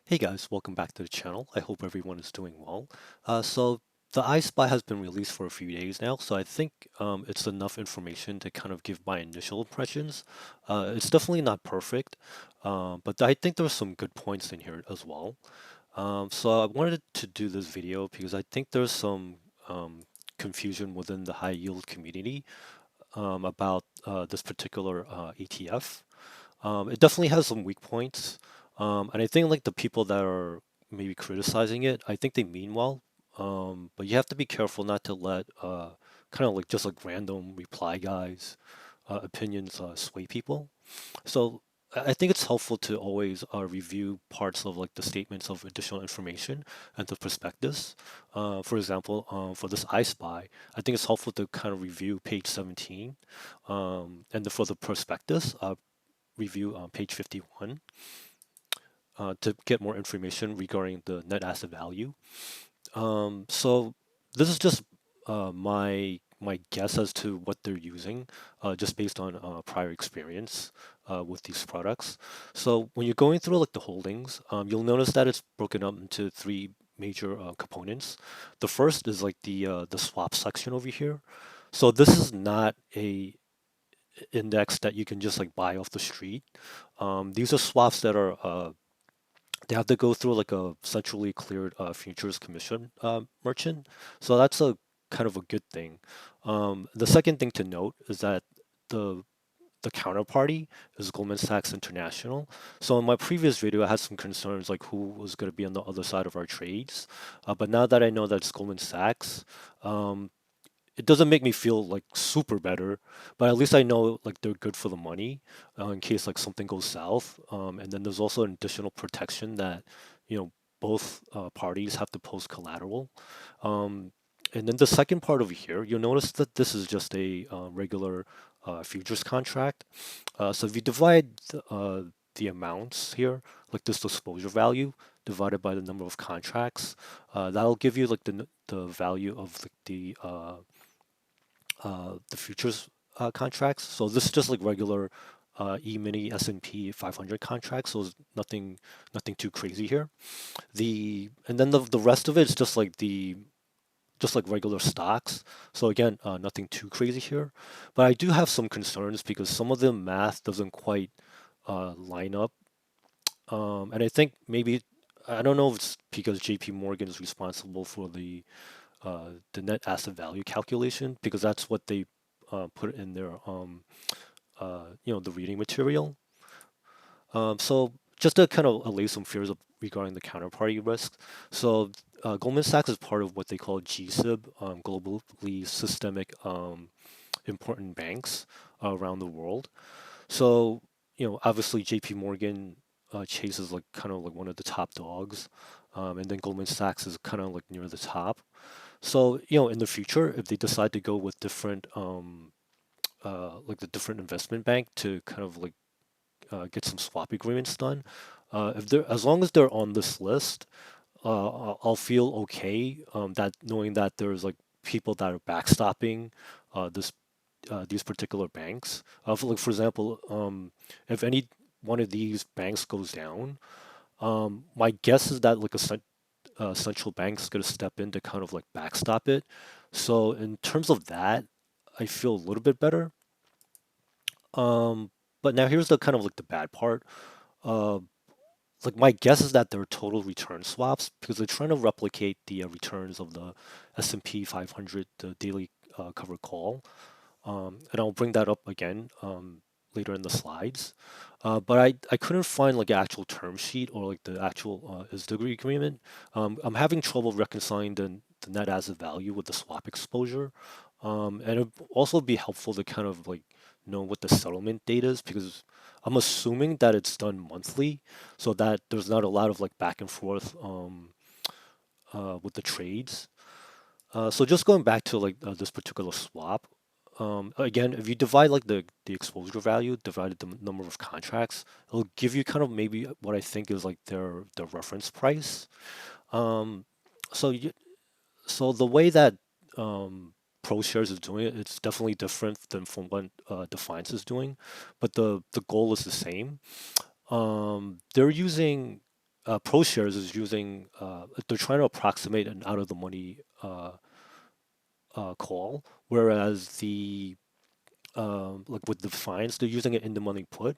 Hey guys, welcome back to the channel. I hope everyone is doing well. So the ISPY has been released for a few days now, so I think it's enough information to kind of give my initial impressions. It's definitely not perfect, but I think there are some good points in here as well. So I wanted to do this video because I think there's some confusion within the high yield community about this particular ETF. It definitely has some weak points, and I think like the people that are maybe criticizing it, I think they mean well, but you have to be careful not to let kind of like just like random reply guys opinions sway people. So I think it's helpful to always review parts of like the statements of additional information and the prospectus. For example, for this ISPY, I think it's helpful to kind of review page 17, for the prospectus, review on page 51 to get more information regarding the net asset value. So this is just my guess as to what they're using, just based on prior experience with these products. So when you're going through like the holdings, you'll notice that it's broken up into three major components. The first is like the swap section over here. So this is not a index that you can just like buy off the street. These are swaps that are they have to go through like a centrally cleared futures commission merchant. So that's a kind of a good thing. The second thing to note is that the the counterparty is Goldman Sachs International. So in my previous video, I had some concerns like who was going to be on the other side of our trades. But now that I know that it's Goldman Sachs, um, it doesn't make me feel like super better, but at least I know like they're good for the money in case like something goes south. And then there's also an additional protection that both parties have to post collateral. Um, and then the second part over here, you'll notice that this is just a regular futures contract. So if you divide the amounts here, like this exposure value divided by the number of contracts, that'll give you like the value of the futures contracts. So this is just like regular E-mini S&P 500 contracts. So it's nothing too crazy here. And then the rest of it is just like regular stocks. So again, nothing too crazy here. But I do have some concerns because some of the math doesn't quite line up. And I think maybe I don't know if it's because JP Morgan is responsible for the net asset value calculation because that's what they put in their the reading material. So just to kind of allay some fears regarding the counterparty risk. So Goldman Sachs is part of what they call GSIB, globally systemic important banks around the world. So obviously JP Morgan Chase is like kind of like one of the top dogs, and then Goldman Sachs is kind of like near the top. So, in the future, if they decide to go with different, like the different investment bank to kind of like get some swap agreements done, if they're as long as they're on this list, I'll feel okay. That knowing that there's like people that are backstopping this these particular banks. For example, if any one of these banks goes down, my guess is that like central bank's going to step in to kind of like backstop it. So in terms of that, I feel a little bit better. Um, but now here's the kind of like the bad part. Uh, like my guess is that they're total return swaps because they're trying to replicate the returns of the S&P 500, the daily covered call. And I'll bring that up again later in the slides. But I couldn't find like an actual term sheet or like the actual ISDA agreement. I'm having trouble reconciling the net asset value with the swap exposure. And it'd also be helpful to kind of like know what the settlement date is because I'm assuming that it's done monthly so that there's not a lot of like back and forth with the trades. So just going back to like this particular swap, again, if you divide like the exposure value divided the number of contracts, it'll give you kind of maybe what I think is like their reference price. Um, so you, so the way that ProShares is doing it, it's definitely different than from what Defiance is doing, but the goal is the same. They're using Proshares is using they're trying to approximate an out of the money call, whereas the like with the fines they're using it in the money put.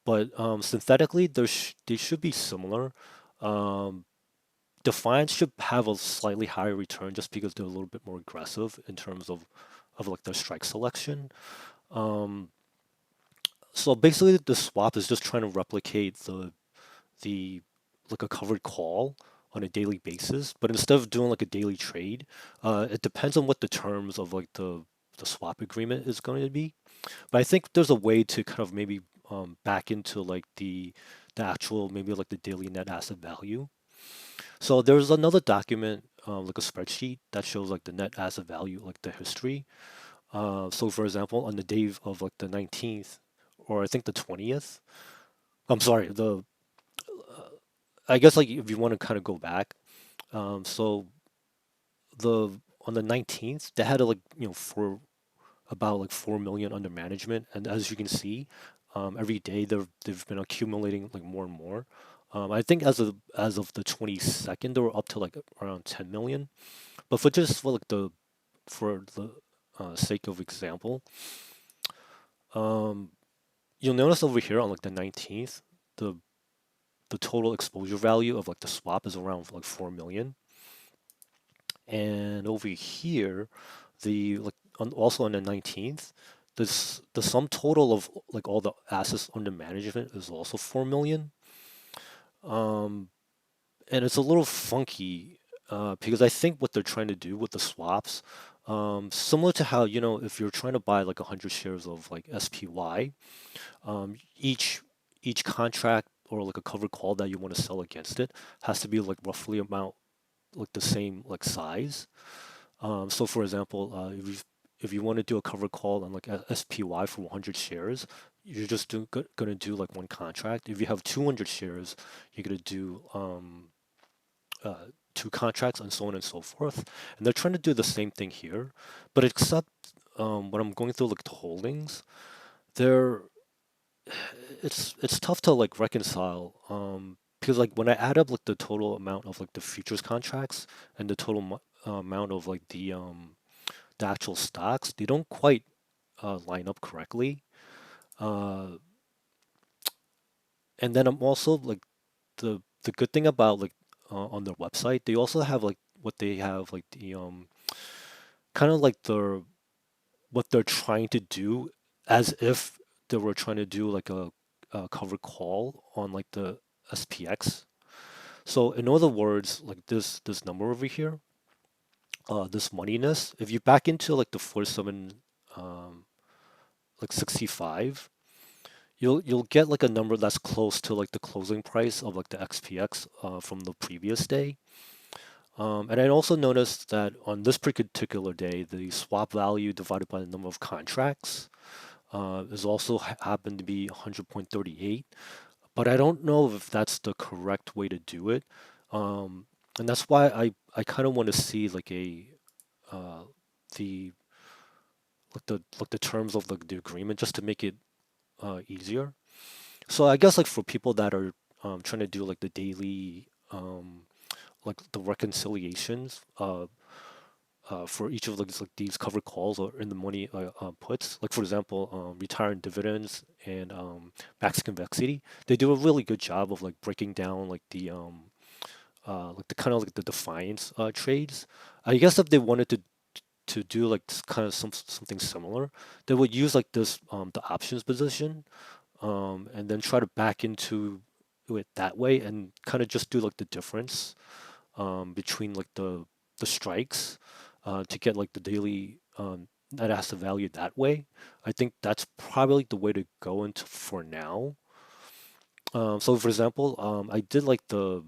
But synthetically, they should be similar. Um, the fines should have a slightly higher return just because they're a little bit more aggressive in terms of like their strike selection. Um, so basically, the swap is just trying to replicate the like a covered call on a daily basis, but instead of doing like a daily trade, it depends on what the terms of like the swap agreement is going to be. But I think there's a way to kind of maybe back into like the actual maybe like the daily net asset value. So there's another document, like a spreadsheet that shows like the net asset value, like the history. So for example, on the day of like the 19th, or I think the 20th, I'm sorry, the I guess like if you want to kind of go back, so the on the 19th they had like for about like 4 million under management, and as you can see, every day they've been accumulating like more and more. I think as of the 22nd they were up to like around 10 million. But for just for the sake of example, um, you'll notice over here on like the 19th, the the total exposure value of like the swap is around like 4 million. And over here, also on the 19th, the sum total of like all the assets under management is also 4 million. Um, and it's a little funky because I think what they're trying to do with the swaps, similar to how, if you're trying to buy like 100 shares of like SPY, each contract or like a covered call that you want to sell against it has to be like roughly amount like the same like size. So for example, if you want to do a covered call on like SPY for 100 shares, you're just gonna do like one contract. If you have 200 shares, you're gonna do uh, two contracts and so on and so forth. And they're trying to do the same thing here, but except when I'm going through like the holdings, they're it's tough to like reconcile because like when I add up like the total amount of like the futures contracts and the total amount of like the actual stocks, they don't quite line up correctly. Uh, and then I'm also like the good thing about like on their website, they also have like what they have like the kind of like what they're trying to do as if they were trying to do like a covered call on like the SPX. So in other words, like this number over here, this moneyness, if you back into like the 47 um like 65, you'll get like a number that's close to like the closing price of like the XPX from the previous day. And I also noticed that on this particular day, the swap value divided by the number of contracts is also happened to be 100.38. But I don't know if that's the correct way to do it. Um, and that's why I kind of want to see like uh, the the terms of the agreement just to make it easier. So I guess like for people that are trying to do like the daily like the reconciliations for each of these covered calls or in the money puts, like for example, retiring dividends and max convexity, they do a really good job of like breaking down like the kind of like the defiance trades. I guess if they wanted to do like kind of something similar, they would use like this the options position and then try to back into it that way and kind of just do like the difference between like the strikes to get like the daily net asset value that way. I think that's probably the way to go into for now. So for example, I did like the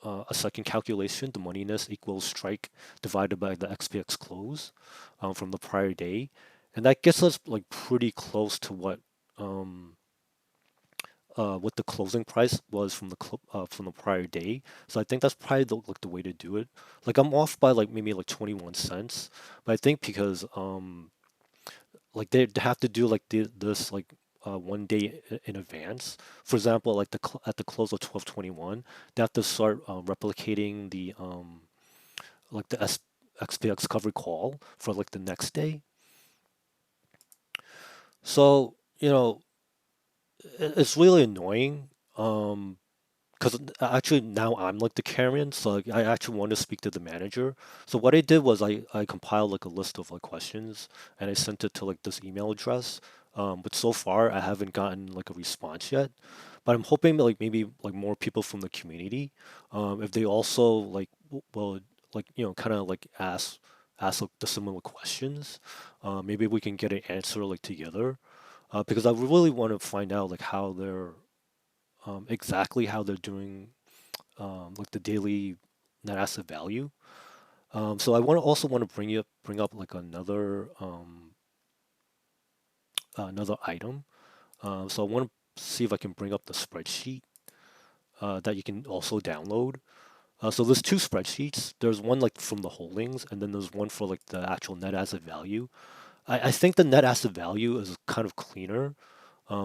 a second calculation, the moneyness equals strike divided by the XPX close from the prior day, and that gets us like pretty close to what the closing price was from the prior day. So I think that's probably like the way to do it. Like I'm off by like maybe like 21 cents, but I think because like they have to do like this like one day in advance. For example, like at the close of 12/21, they have to start replicating the like the SPX covered call for like the next day. So, it's really annoying. Because actually now I'm like the carrion, so like, I actually want to speak to the manager. So what I did was I compiled like a list of like questions and I sent it to like this email address. But so far I haven't gotten like a response yet. But I'm hoping that like maybe like more people from the community, if they also like will like kind of like ask like the similar questions, maybe we can get an answer like together. Because I really want to find out like how they're exactly how they're doing like the daily net asset value. So I want to bring up like another item. So I want to see if I can bring up the spreadsheet that you can also download. So there's two spreadsheets. There's one like from the holdings, and then there's one for like the actual net asset value. I think the net asset value is kind of cleaner.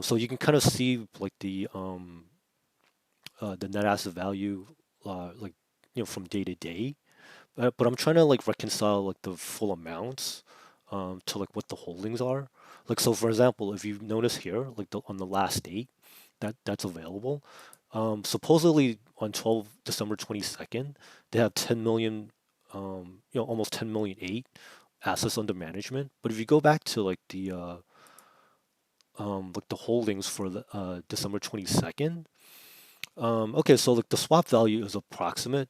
So you can kind of see like the net asset value like from day to day. But I'm trying to like reconcile like the full amounts to like what the holdings are. Like so, for example, if you notice here, like on the last date that's available, supposedly on 12 December 22nd, they have 10 million, almost 10 million eight assets under management. But if you go back to like the holdings for the December 22nd, okay, so like the swap value is approximate,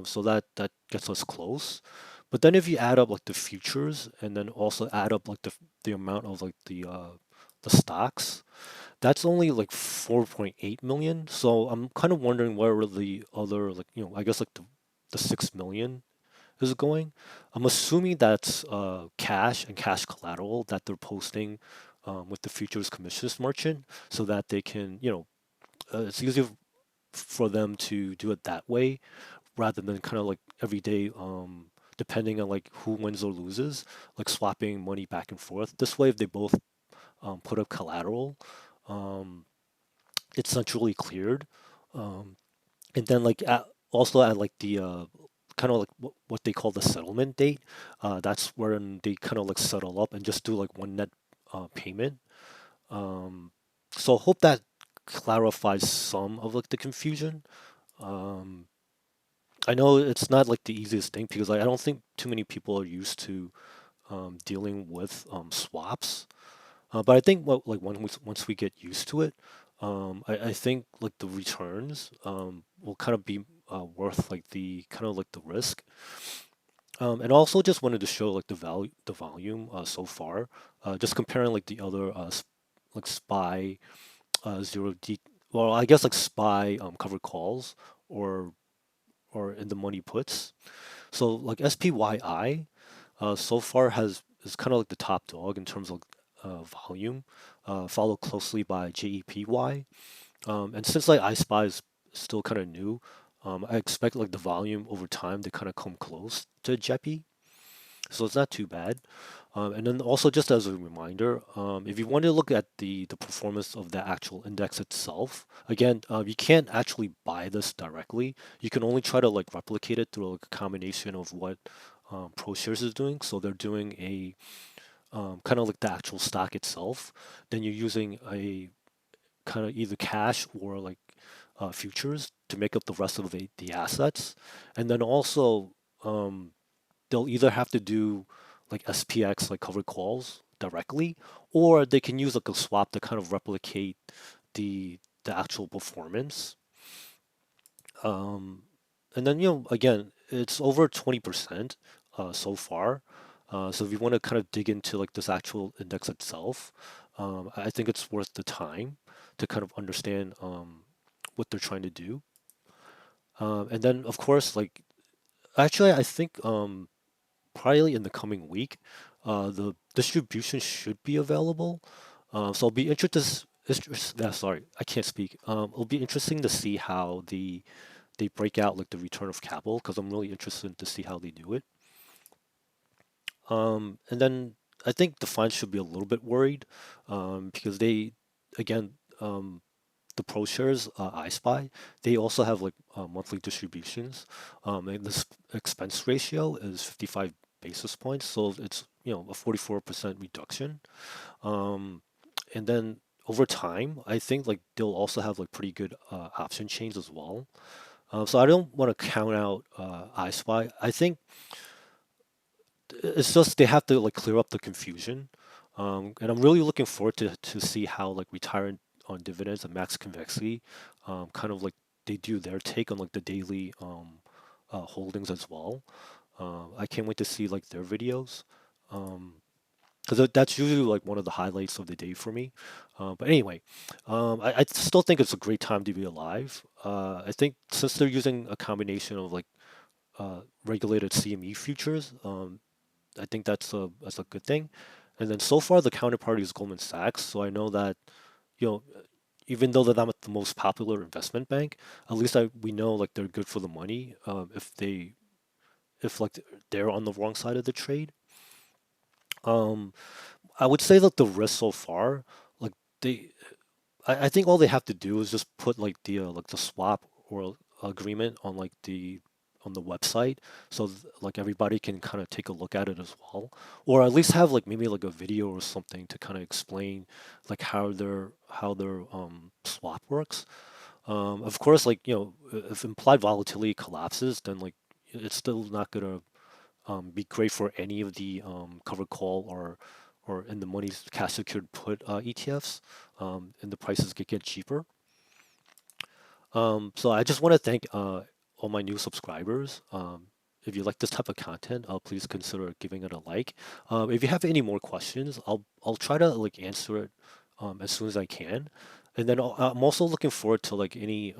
so that gets us close. But then if you add up like the futures and then also add up like the amount of like the stocks, that's only like 4.8 million. So I'm kind of wondering where the other like I guess like the 6 million is going. I'm assuming that's cash and cash collateral that they're posting with the futures commissions merchant so that they can it's easier for them to do it that way rather than kind of like every day depending on like who wins or loses, like swapping money back and forth. This way if they both put up collateral, um, it's centrally cleared. um, and then like also at like the kind of like what they call the settlement date, that's when they kind of like settle up and just do like one net payment. um, so hope that clarifies some of like the confusion. um, I know it's not like the easiest thing because like, I don't think too many people are used to dealing with swaps. But I think like once we get used to it, I think like the returns will kind of be worth like the kind of like the risk. And also just wanted to show like the volume so far, just comparing like the other like SPY zero D, well I guess like SPY covered calls or in the money puts. So like SPYI so far has is kind of like the top dog in terms of volume, followed closely by JEPY. And since like ISPY is still kind of new, I expect like the volume over time to kind of come close to JEPY. So it's not too bad. And then also just as a reminder, if you want to look at the performance of the actual index itself, again, you can't actually buy this directly. You can only try to like replicate it through like a combination of what Proshares is doing. So they're doing a kind of like the actual stock itself. Then you're using a kind of either cash or like futures to make up the rest of the assets. And then also they'll either have to do like SPX like covered calls directly, or they can use like a swap to kind of replicate the actual performance. Um, and then again, it's over 20% so far. So if you want to kind of dig into like this actual index itself, I think it's worth the time to kind of understand what they're trying to do. And then of course, like actually, I think probably in the coming week, the distribution should be available. So I'll be interested. Sorry, I can't speak. It'll be interesting to see how they break out like the return of capital because I'm really interested to see how they do it. And then I think the funds should be a little bit worried because they again, the Proshares ISPY, they also have like monthly distributions. And this expense ratio is 55 basis points, so it's a 44% reduction. Um, and then over time, I think like they'll also have like pretty good option chains as well. So I don't want to count out ISPY. I think it's just they have to like clear up the confusion. And I'm really looking forward to see how like retirement on dividends and max convexity, kind of like they do their take on like the daily holdings as well. I can't wait to see like their videos. Um, because that's usually like one of the highlights of the day for me. But anyway, I still think it's a great time to be alive. I think since they're using a combination of like regulated CME futures, I think that's a good thing. And then so far the counterparty is Goldman Sachs, so I know that you know even though they're not the most popular investment bank, at least we know like they're good for the money. If like they're on the wrong side of the trade. Um, I would say that the risk so far, like they, I think all they have to do is just put like the swap or agreement on like the website, so like everybody can kind of take a look at it as well, or at least have like maybe like a video or something to kind of explain like how their swap works. Of course, like if implied volatility collapses, then like it's still not gonna be great for any of the covered call or in the money cash secured put ETFs, and the prices could get cheaper. So I just want to thank all my new subscribers. If you like this type of content, please consider giving it a like. If you have any more questions, I'll try to like answer it as soon as I can. And then I'm also looking forward to like any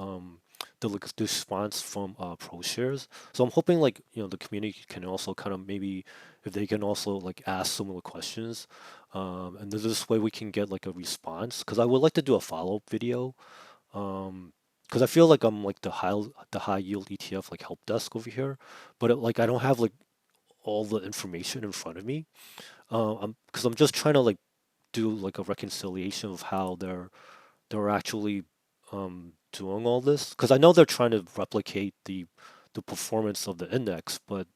the response from ProShares. So I'm hoping like the community can also kind of maybe if they can also like ask similar questions, and this way we can get like a response. Because I would like to do a follow-up video, because I feel like I'm like the high yield ETF like help desk over here, but like I don't have like all the information in front of me. I'm just trying to like do like a reconciliation of how they're actually doing all this. Because I know they're trying to replicate the performance of the index, but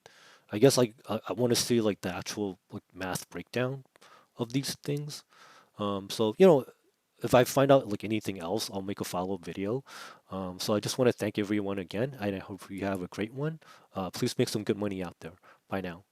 I guess like I want to see like the actual like math breakdown of these things. So if I find out like anything else, I'll make a follow-up video. So I just want to thank everyone again, and I hope you have a great one. Please make some good money out there. Bye now.